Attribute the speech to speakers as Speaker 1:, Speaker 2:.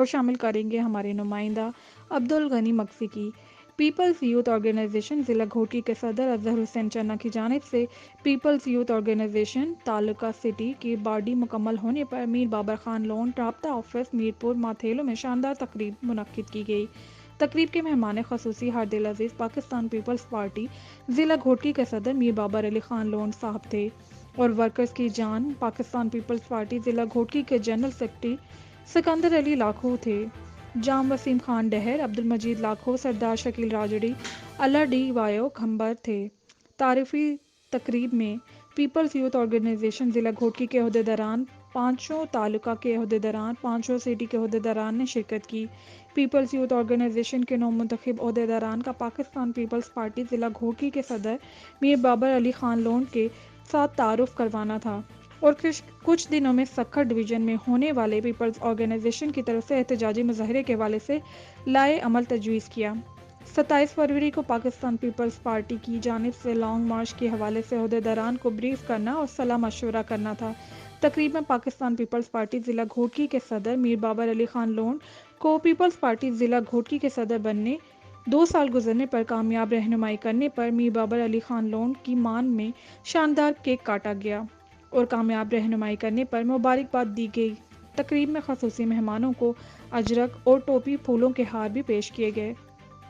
Speaker 1: خبر شامل کریں گے ہمارے نمائندہ عبدالغنی مکسی کی۔ پیپلز یوتھ آرگنائزیشن ضلع گھوٹی کے صدر اظہر حسین چنا کی جانب سے پیپلز یوتھ آرگنائزیشن تعلقہ سٹی کی باڈی مکمل ہونے پر میر بابر خان لون رابطہ آفس میرپور ماتھیلو میں شاندار تقریب منعقد کی گئی۔ تقریب کے مہمان خصوصی ہردل عزیز پاکستان پیپلز پارٹی ضلع گھوٹی کے صدر میر بابر علی خان لون صاحب تھے اور ورکرز کی جان پاکستان پیپلز پارٹی ضلع گھوٹی کے جنرل سیکرٹری سکندر علی لاکھو تھے۔ جام وسیم خان ڈہر، عبدالمجید لاکھو، سردار شکیل راجڑی، اللہ ڈی وایو کھمبر تھے۔ تعارفی تقریب میں پیپلز یوتھ آرگنائزیشن ضلع گھوٹی کے عہدیداران، پانچوں تعلقہ کے عہدیداران، پانچوں سٹی کے عہدیداران نے شرکت کی۔ پیپلز یوتھ آرگنائزیشن کے نو منتخب عہدیداران کا پاکستان پیپلز پارٹی ضلع گھوٹی کے صدر میر بابر علی خان لون کے ساتھ تعارف کروانا تھا اور کچھ دنوں میں سکھر ڈویژن میں ہونے والے پیپلز آرگنائزیشن کی طرف سے احتجاجی مظاہرے کے حوالے سے لائے عمل تجویز کیا۔ 27 فروری کو پاکستان پیپلز پارٹی کی جانب سے لانگ مارچ کے حوالے سے عہدیداران کو بریف کرنا اور صلاح مشورہ کرنا تھا۔ تقریب میں پاکستان پیپلز پارٹی ضلع گھوٹی کے صدر میر بابر علی خان لون کو پیپلز پارٹی ضلع گھوٹی کے صدر بننے 2 سال گزرنے پر کامیاب رہنمائی کرنے پر میر بابر علی خان لون کی مان میں شاندار کیک کاٹا گیا اور کامیاب رہنمائی کرنے پر مبارکباد دی گئی۔ تقریب میں خصوصی مہمانوں کو اجرک اور ٹوپی پھولوں کے ہار بھی پیش کیے گئے۔